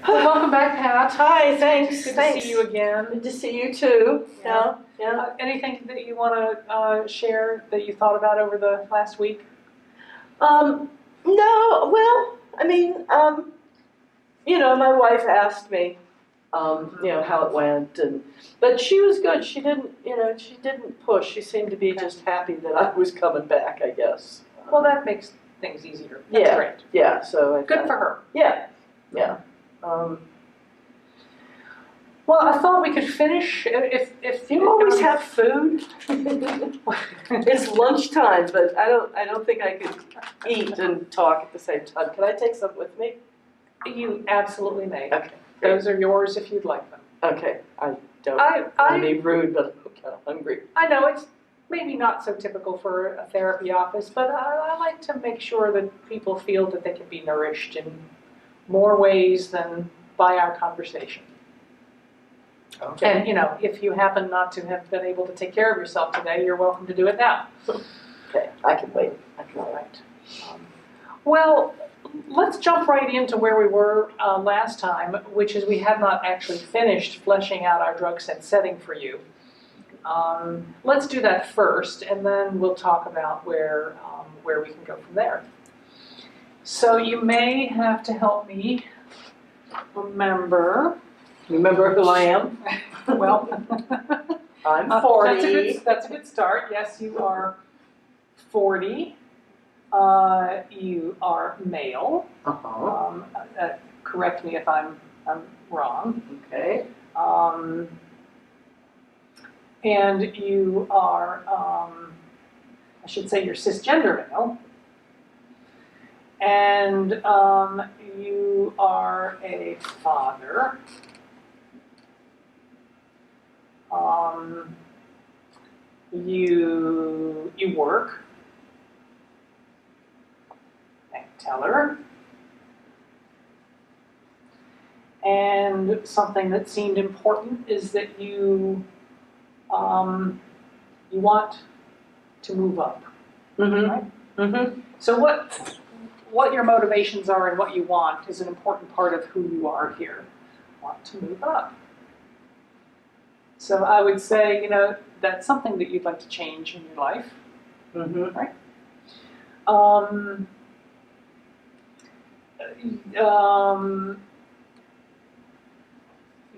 Well, welcome back, Pat. Hi, thanks. Good thanks. to see you again. Good to see you too. Yeah. Yeah. Anything that you want to share that you thought about over the last week? No, well, I mean, my wife asked me, how it went, but she was good. She didn't push. She seemed to be just happy that I was coming back, I guess. Well, that makes things easier. That's great. Yeah, so good for her. Yeah. Well, I thought we could finish if you always have food. It's lunchtime, but I don't think I could eat and talk at the same time. Can I take some with me? You absolutely may. Okay. Those are yours if you'd like them. Okay. I don't want to be rude, but I'm kind of hungry. I know it's maybe not so typical for a therapy office, but I like to make sure that people feel that they can be nourished in more ways than by our conversation. Okay. And, if you happen not to have been able to take care of yourself today, you're welcome to do it now. Okay, I can wait. All right. Well, let's jump right into where we were last time, which is we have not actually finished fleshing out our drug setting for you. Let's do that first, and then we'll talk about where we can go from there. So you may have to help me remember who I am? Well, I'm 40. That's a good start. Yes, you are 40. You are male. Correct me if I'm wrong. Okay. And you are, I should say you're cisgender male. And you are a father. You work. Bank teller. And something that seemed important is that you want to move up. Mm-hmm. Right? Mm-hmm. So what your motivations are and what you want is an important part of who you are here. Want to move up. So I would say, that's something that you'd like to change in your life. Mm-hmm. Right?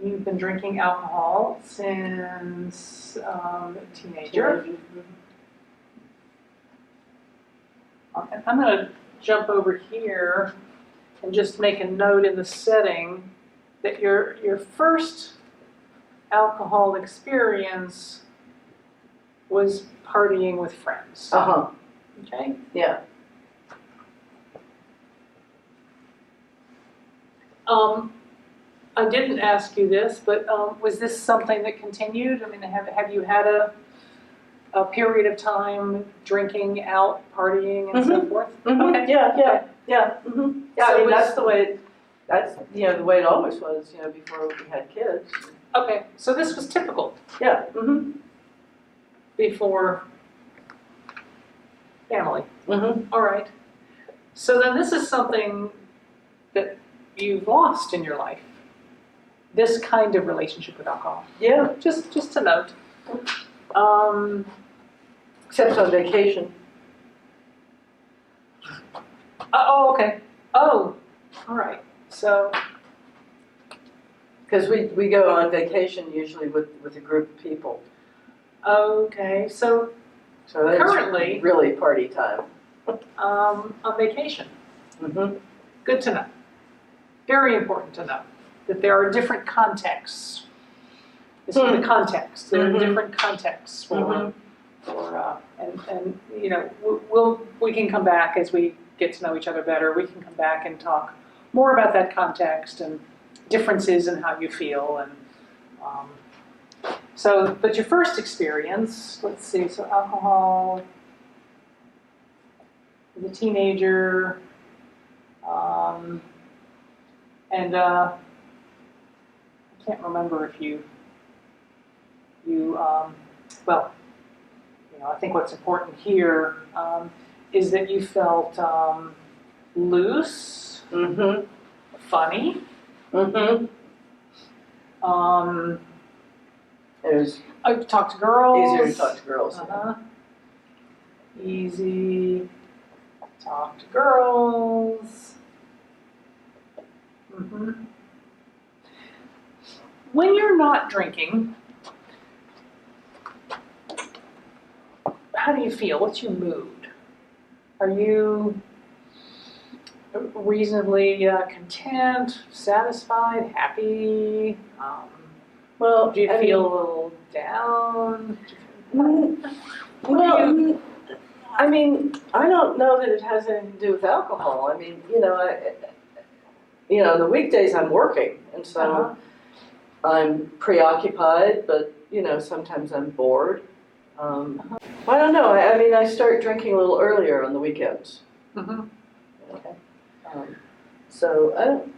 You've been drinking alcohol since a teenager. And I'm going to jump over here and just make a note in the setting that your first alcohol experience was partying with friends. Uh-huh. Okay? Yeah. I didn't ask you this, but was this something that continued? I mean, have you had a period of time drinking out, partying, and so forth? Mm-hmm. Okay. Yeah. Mm-hmm. Yeah, So that's the way the way it always was, before we had kids. Okay, so this was typical. Yeah. Mm-hmm. Before family. Mm-hmm. All right. So then this is something that you've lost in your life. This kind of relationship with alcohol. Yeah. Just to note. Except on vacation. Oh, okay. Oh, all right. So. Because we go on vacation usually with a group of people. Okay, so that's currently really party time. On vacation. Mm-hmm. Good to know. Very important to know that there are different contexts. This is the context. There are different contexts for and we can come back as we get to know each other better. We can come back and talk more about that context and differences in how you feel and but your first experience, let's see, so alcohol as a teenager, and I can't remember if you I think what's important here is that you felt loose, funny, Mm-hmm. It was Talk to girls. easier to talk to girls. Easy. Talk to girls. When you're not drinking, how do you feel? What's your mood? Are you reasonably content, satisfied, happy? Well, Do you feel a little down? Well, I mean, I don't know that it has anything to do with alcohol. I mean, the weekdays I'm working, and so I'm preoccupied, but, sometimes I'm bored. I don't know. I mean, I start drinking a little earlier on the weekends. Okay. So I don't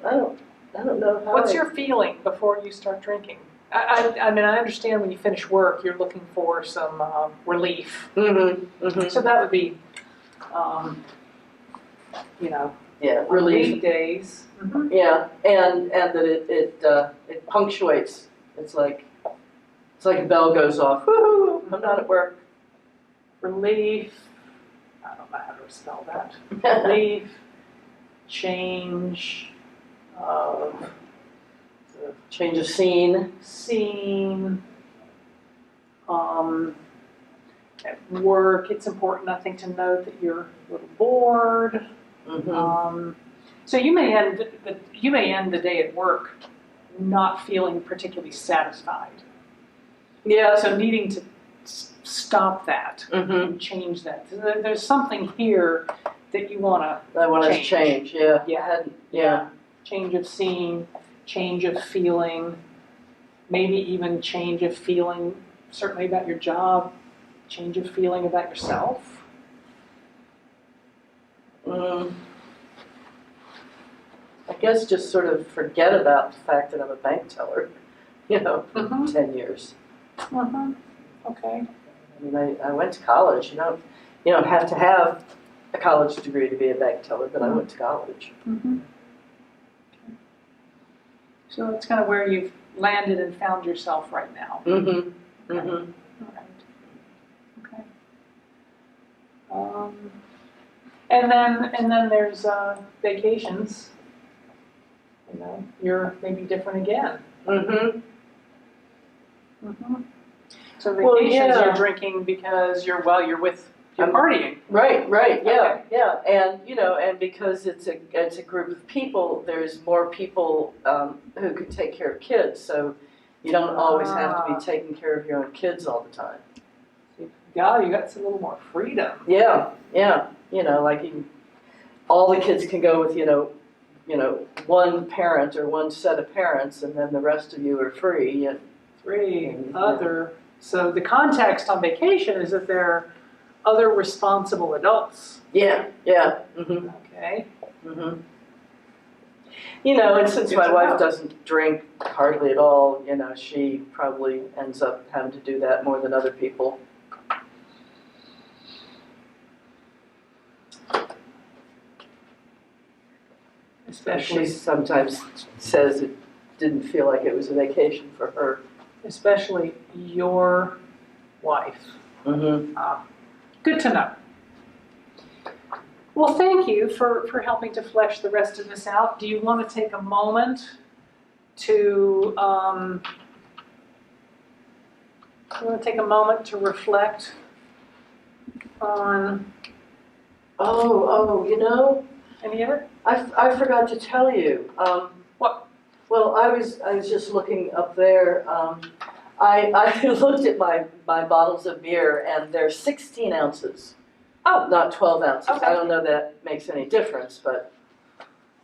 know how. What's your feeling before you start drinking? I mean, I understand when you finish work, you're looking for some relief. So that would be, yeah, relief. Weekdays. Yeah, and that it punctuates. It's like a bell goes off. Woohoo! I'm not at work. Relief. I don't know how to spell that. Relief. Change. Change of scene. At work, it's important, I think, to note that you're a little bored. So you may end the day at work not feeling particularly satisfied. Yeah. So needing to stop that and change that. There's something here that you want to change. Yeah. Yeah. Change of scene, change of feeling, maybe even change of feeling, certainly about your job, change of feeling about yourself. I guess just sort of forget about the fact that I'm a bank teller, for 10 years. Okay. I mean, I went to college. You don't have to have a college degree to be a bank teller, but I went to college. So that's kind of where you've landed and found yourself right now. Okay. All right. Okay. And then there's vacations. You're maybe different again. So vacations, you're drinking because you're with. You're partying. Right, yeah, yeah, and because it's a group of people, there's more people who can take care of kids, so you don't always have to be taking care of your own kids all the time. Yeah, you got a little more freedom. Yeah, like all the kids can go with one parent or one set of parents, and then the rest of you are free. So the context on vacation is that they're other responsible adults. Yeah. Okay. And since my wife doesn't drink hardly at all, she probably ends up having to do that more than other people. Especially, she sometimes says it didn't feel like it was a vacation for her. Especially your wife. Good to know. Well, thank you for helping to flesh the rest of this out. Do you want to take a moment to reflect on any of it? I forgot to tell you. What? Well, I was just looking up there. I looked at my bottles of beer, and they're 16 ounces. Oh, not 12 ounces. Okay. I don't know that makes any difference, but.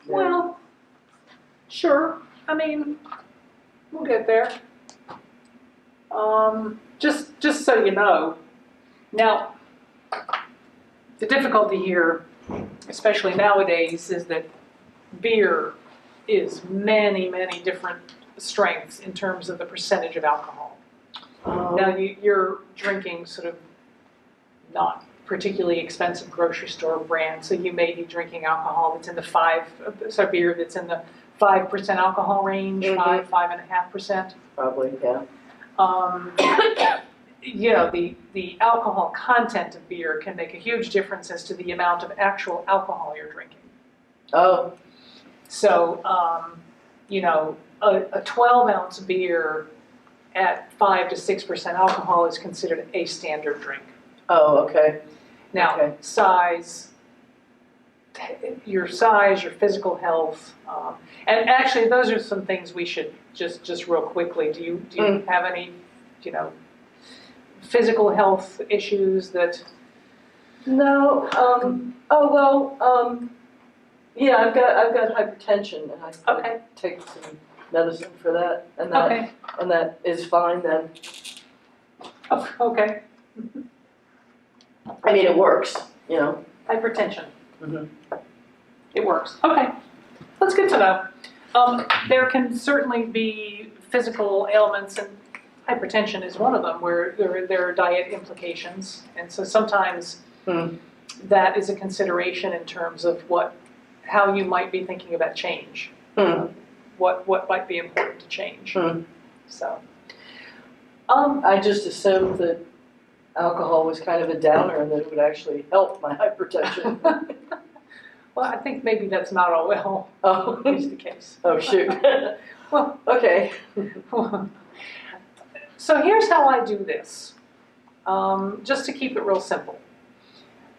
Well, sure. I mean, we'll get there. Just so you know, now, the difficulty here, especially nowadays, is that beer is many, many different strengths in terms of the percentage of alcohol. Now, you're drinking sort of not particularly expensive grocery store brand. So you may be drinking alcohol that's in the beer that's in the 5% alcohol range, Mhm. 5.5%. Probably, yeah. The alcohol content of beer can make a huge difference as to the amount of actual alcohol you're drinking. Oh, So, a 12-ounce beer at 5 to 6% alcohol is considered a standard drink. oh, okay. Now, Okay. your physical health, and actually, those are some things we should just real quickly. Do you have any, physical health issues that? No. Yeah, I've got hypertension, and I take some medicine for that, and that is fine then. Oh, okay. I mean, it works, Hypertension. Mm-hmm. It works. Okay. That's good to know. There can certainly be physical ailments, and hypertension is one of them, where there are diet implications. And so sometimes that is a consideration in terms of how you might be thinking about change. What might be important to change. So. I just assumed that alcohol was kind of a downer and that it would actually help my hypertension. Well, I think maybe that's not always the case. Oh, shoot. Well, okay. So here's how I do this, just to keep it real simple.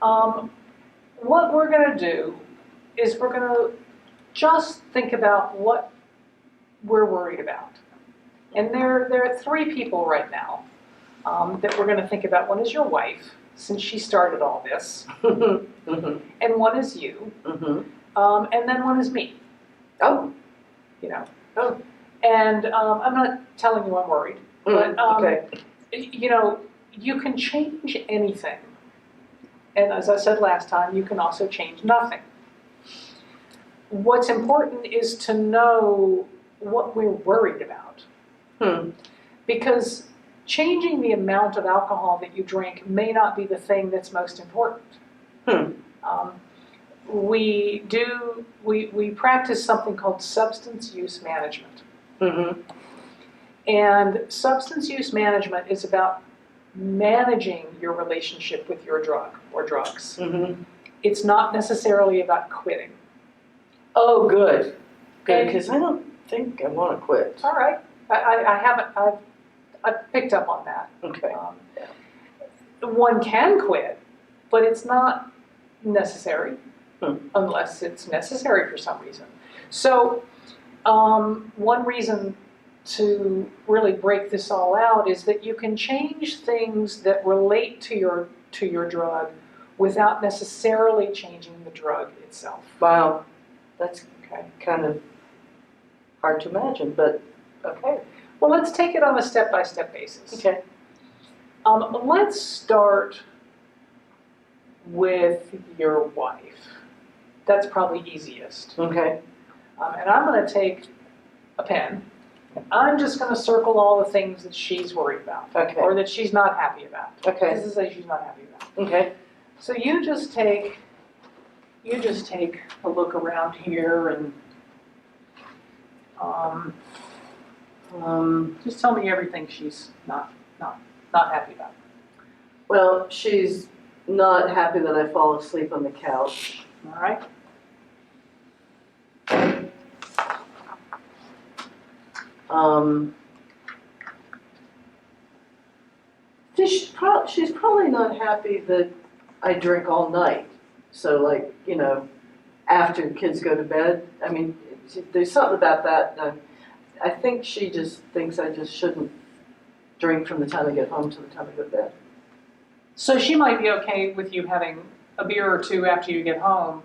What we're going to do is we're going to just think about what we're worried about. And there are 3 people right now that we're going to think about. One is your wife, since she started all this, and one is you, and then one is me. Oh. And I'm not telling you I'm worried, but okay. You can change anything. And as I said last time, you can also change nothing. What's important is to know what we're worried about. Because changing the amount of alcohol that you drink may not be the thing that's most important. We practice something called substance use management. And substance use management is about managing your relationship with your drug or drugs. It's not necessarily about quitting. Oh, good. Good, because I don't think I want to quit. All right. I haven't. I've picked up on that. Okay. One can quit, but it's not necessary unless it's necessary for some reason. So, one reason to really break this all out is that you can change things that relate to your drug without necessarily changing the drug itself. Wow, that's kind of hard to imagine, but okay. Well, let's take it on a step-by-step basis. Okay. Let's start with your wife. That's probably easiest. Okay. And I'm going to take a pen. And I'm just going to circle all the things that she's worried about, or that she's not happy about. Okay. This is what she's not happy about. Okay. So you just take a look around here and just tell me everything she's not happy about. Well, she's not happy that I fall asleep on the couch. All right. She's probably not happy that I drink all night. So, after kids go to bed. I mean, there's something about that. I think she just thinks I just shouldn't drink from the time I get home to the time I go to bed. So she might be okay with you having a beer or two after you get home,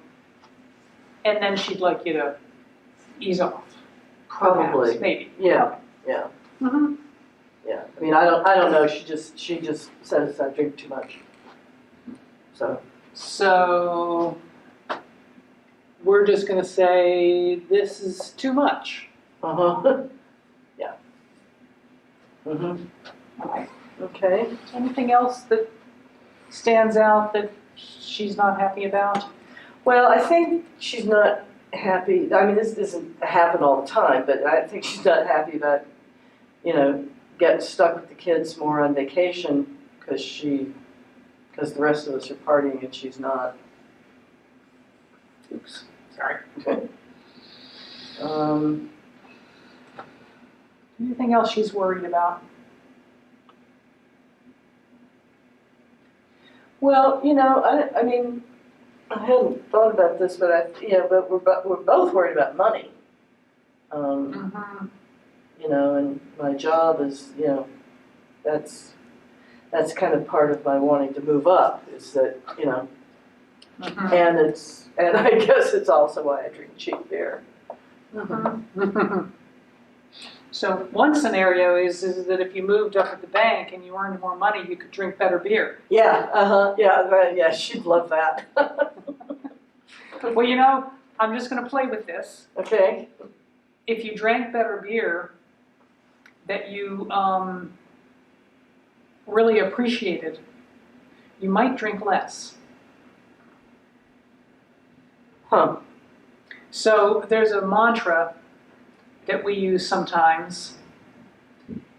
and then she'd like you to ease off. Probably. Perhaps, maybe. Yeah. Mm-hmm. Yeah. I mean, I don't know. She just says I drink too much. So we're just going to say this is too much. Yeah. Okay. Okay. Anything else that stands out that she's not happy about? Well, I think she's not happy. I mean, this doesn't happen all the time, but I think she's not happy about, getting stuck with the kids more on vacation because the rest of us are partying and she's not. Oops, sorry. Okay. Anything else she's worried about? Well, I mean, I hadn't thought about this, but but we're both worried about money. And my job is, that's kind of part of my wanting to move up, is that, and I guess it's also why I drink cheap beer. So one scenario is that if you moved up at the bank and you earned more money, you could drink better beer. Yeah, she'd love that. Well, I'm just going to play with this. Okay. If you drank better beer that you really appreciated, you might drink less. Huh. So there's a mantra that we use sometimes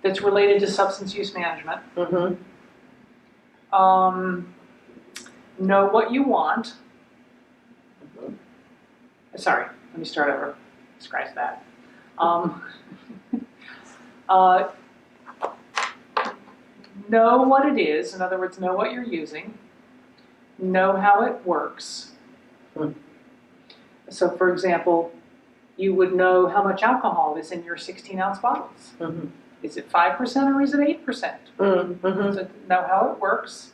that's related to substance use management. Know what you want. Sorry, let me start over. Scratch that. Know what it is. In other words, know what you're using. Know how it works. So, for example, you would know how much alcohol is in your 16-ounce bottles. Is it 5% or is it 8%? So know how it works.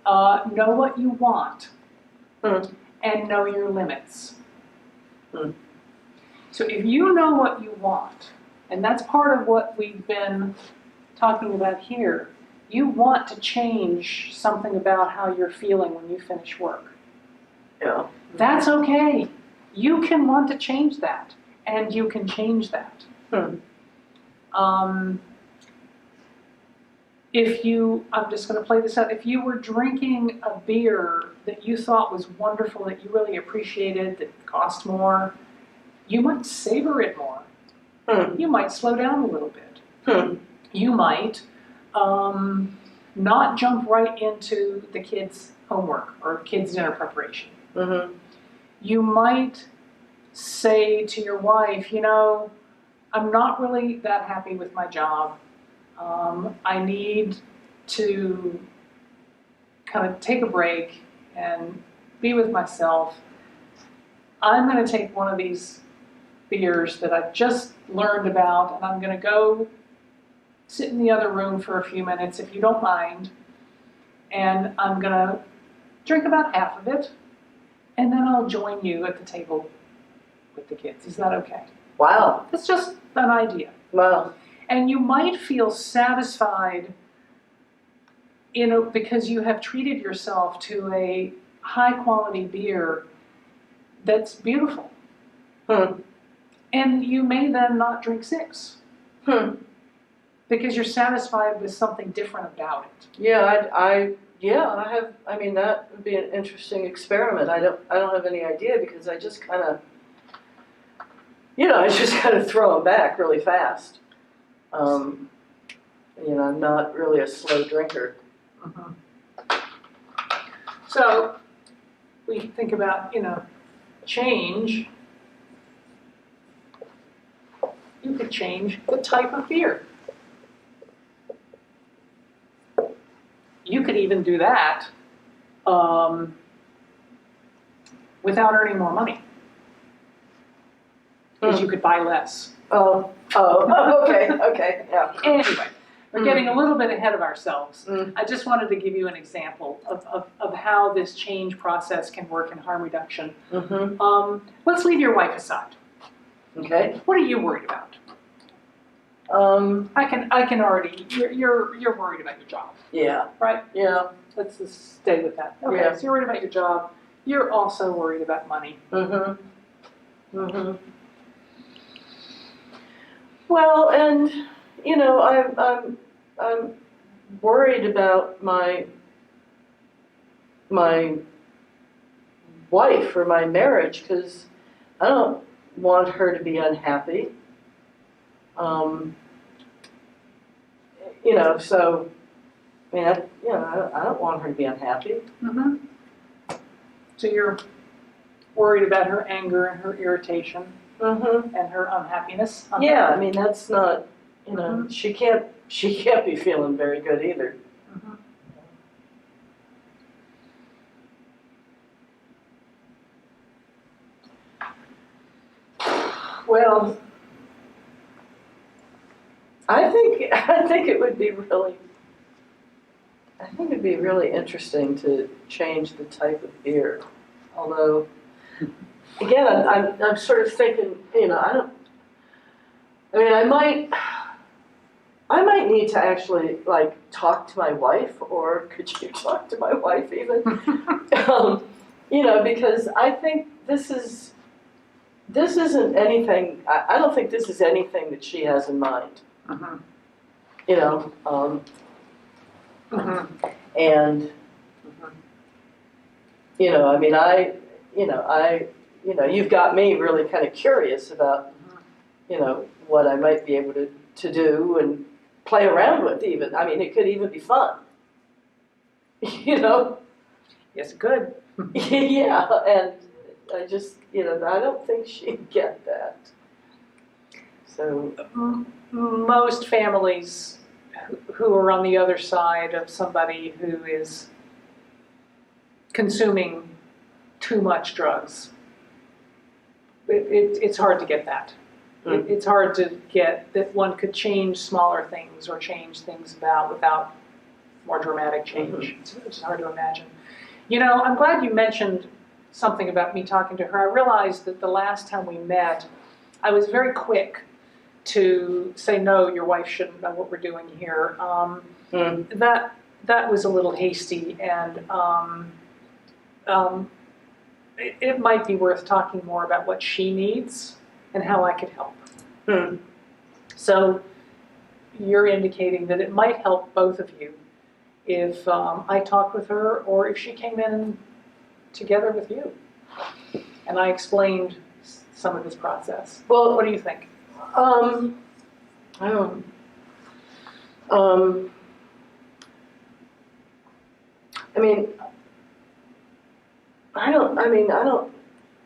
Know what you want. And know your limits. So if you know what you want, and that's part of what we've been talking about here, you want to change something about how you're feeling when you finish work. Yeah. That's okay. You can want to change that, and you can change that. I'm just going to play this out. If you were drinking a beer that you thought was wonderful, that you really appreciated, that cost more, you might savor it more. You might slow down a little bit. You might not jump right into the kids' homework or kids' dinner preparation. You might say to your wife, I'm not really that happy with my job. I need to kind of take a break and be with myself. I'm going to take one of these beers that I've just learned about, and I'm going to go sit in the other room for a few minutes, if you don't mind, and I'm going to drink about half of it, and then I'll join you at the table with the kids. Is that okay? Wow. That's just an idea. Wow. And you might feel satisfied, because you have treated yourself to a high-quality beer that's beautiful. And you may then not drink 6. Because you're satisfied with something different about it. Yeah, I mean, that would be an interesting experiment. I don't have any idea because I just kind of, throw them back really fast. I'm not really a slow drinker. So we think about, change. You could change the type of beer. You could even do that without earning more money. Because you could buy less. Okay, yeah. Anyway, we're getting a little bit ahead of ourselves. I just wanted to give you an example of how this change process can work in harm reduction. Let's leave your wife aside. Okay. What are you worried about? I can already. You're worried about your job. Yeah. Right. Yeah. Let's just stay with that. Okay. Yeah. So you're worried about your job. You're also worried about money. Well, and I'm worried about my my wife or my marriage, because I don't want her to be unhappy. So, I mean, I don't want her to be unhappy. Mm-hmm. So you're worried about her anger and her irritation Mm-hmm. and her unhappiness? Yeah, I mean, that's not, Mhm. she can't be feeling very good either. Mhm. Well, I think it would be really, I think it'd be really interesting to change the type of beer. Although, again, I'm sort of thinking, I might need to actually like talk to my wife, or could you talk to my wife even? Because I think this isn't anything. I don't think this is anything that she has in mind. Mhm. Mhm. And I mean, you've got me really kind of curious about, what I might be able to do and play around with even. I mean, it could even be fun. Yes, good. Yeah, and I just, I don't think she'd get that. So. Most families who are on the other side of somebody who is consuming too much drugs, it's hard to get that. It's hard to get that one could change smaller things or change things without more dramatic change. It's hard to imagine. I'm glad you mentioned something about me talking to her. I realized that the last time we met, I was very quick to say, no, your wife shouldn't know what we're doing here. That was a little hasty, and it might be worth talking more about what she needs and how I could help. So you're indicating that it might help both of you if I talked with her, or if she came in together with you and I explained some of this process. Well, what do you think? I don't. I mean, I don't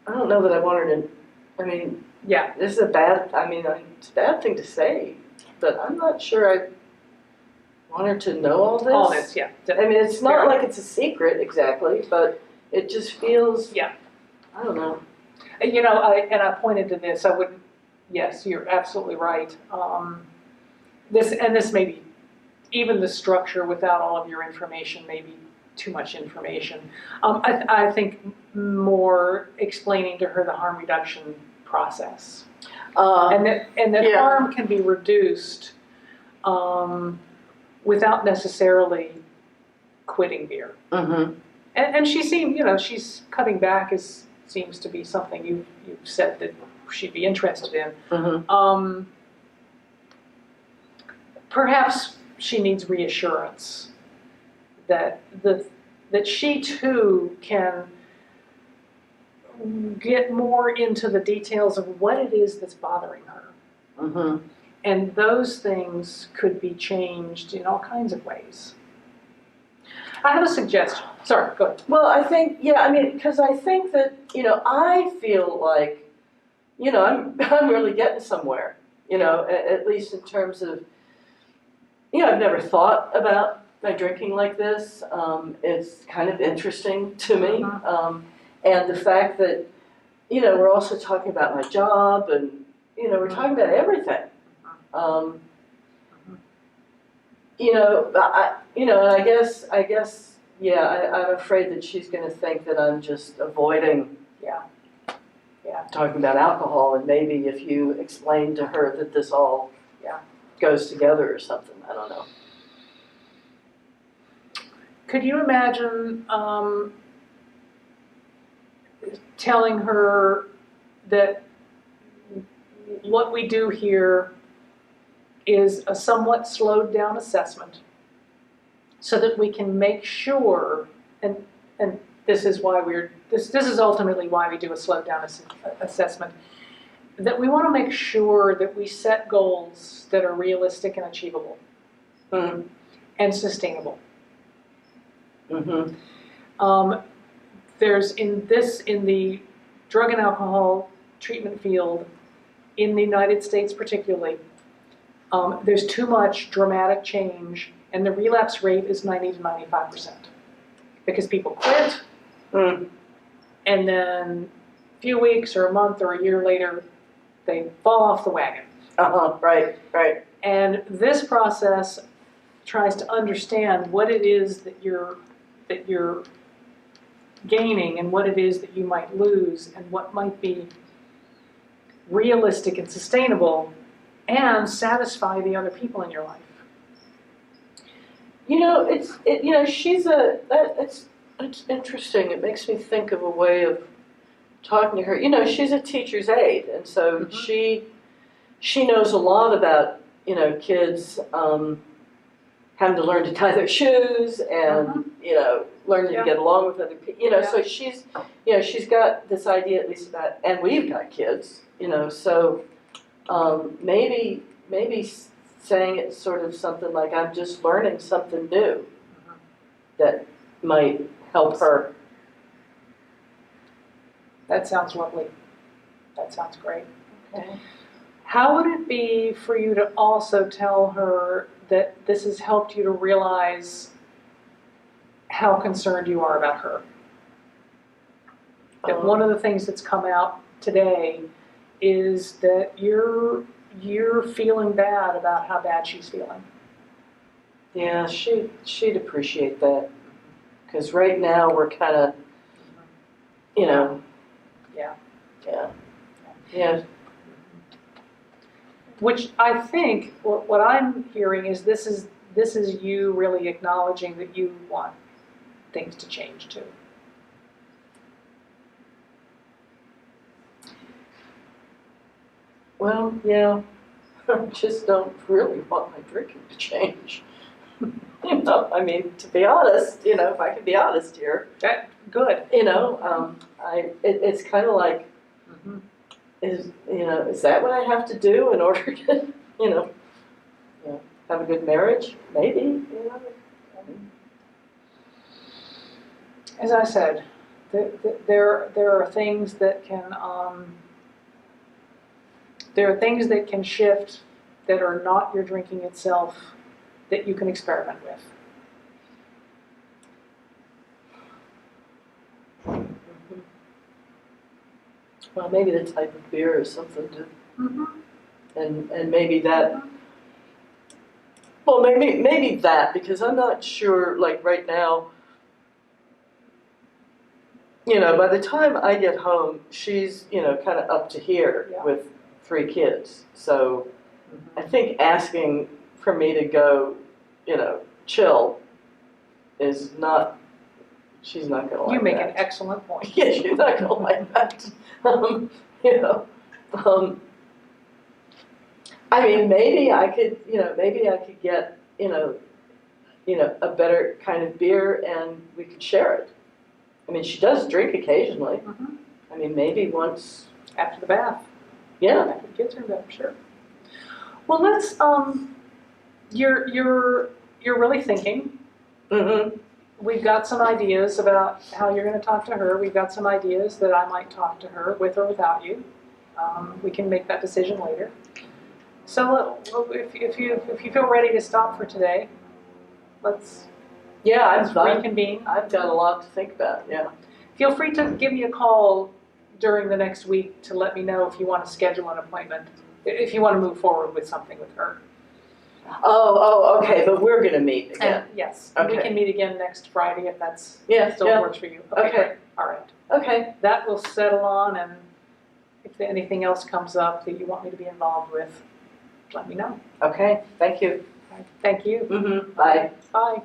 know that I want her to. I mean, Yeah. this is it's a bad thing to say, but I'm not sure I want her to know all this. All this, yeah. I mean, it's not like it's a secret exactly, but it just feels. Yeah. I don't know. I pointed to this. I wouldn't. Yes, you're absolutely right. This may be, even the structure without all of your information may be too much information. I think more explaining to her the harm reduction process, and that harm can be reduced without necessarily quitting beer. Mm-hmm. And she seemed, she's cutting back seems to be something you've said that she'd be interested in. Mm-hmm. Perhaps she needs reassurance that she too can get more into the details of what it is that's bothering her. Mm-hmm. And those things could be changed in all kinds of ways. I have a suggestion. Sorry, go ahead. Well, I think, because I think that, I feel like, I'm really getting somewhere, at least in terms of, I've never thought about my drinking like this. It's kind of interesting to me. And the fact that, we're also talking about my job and, we're talking about everything. I guess, I'm afraid that she's going to think that I'm just avoiding talking about alcohol, and maybe if you explain to her that this all goes together or something, I don't know. Could you imagine telling her that what we do here is a somewhat slowed down assessment so that we can make sure, and and this is why this is ultimately why we do a slowed down assessment, that we want to make sure that we set goals that are realistic and achievable and sustainable. There's in the drug and alcohol treatment field, in the United States particularly, there's too much dramatic change, and the relapse rate is 90 to 95%. Because people quit, and then a few weeks or a month or a year later, they fall off the wagon. Right. And this process tries to understand what it is that you're gaining and what it is that you might lose and what might be realistic and sustainable and satisfy the other people in your life. It's interesting. It makes me think of a way of talking to her. She's a teacher's aide, and so she knows a lot about kids having to learn to tie their shoes and learning to get along with other people. So she's got this idea at least about, and we've got kids. So maybe saying it sort of something like, I'm just learning something new that might help her. That sounds lovely. That sounds great. Okay. How would it be for you to also tell her that this has helped you to realize how concerned you are about her? That one of the things that's come out today is that you're feeling bad about how bad she's feeling. Yeah, she'd appreciate that. Because right now we're kind of, Yeah. Which I think, what I'm hearing is this is you really acknowledging that you want things to change too. Well, yeah, I just don't really want my drinking to change. I mean, to be honest, if I can be honest here. Good. It's kind of like, is that what I have to do in order to, have a good marriage? Maybe, As I said, there are things that can shift that are not your drinking itself that you can experiment with. Well, maybe the type of beer is something to, and maybe that. Well, maybe that, because I'm not sure. Like right now, by the time I get home, she's kind of up to here with 3 kids. So I think asking for me to go, chill is not. She's not going to like that. You make an excellent point. Yeah, she's not going to like that. I mean, maybe I could get, a better kind of beer and we could share it. I mean, she does drink occasionally. I mean, maybe once. After the bath. Yeah. After the kids are in bed, sure. Well, let's, you're really thinking. We've got some ideas about how you're going to talk to her. We've got some ideas that I might talk to her with or without you. We can make that decision later. So if you feel ready to stop for today, let's reconvene. I've got a lot to think about. Yeah. Feel free to give me a call during the next week to let me know if you want to schedule an appointment, if you want to move forward with something with her. Oh, okay, but we're going to meet again. Yes, okay. We can meet again next Friday if that's still works for you. Okay. Great. All right. Okay. That will settle on, and if anything else comes up that you want me to be involved with, let me know. Okay, thank you. Thank you. Bye. Bye.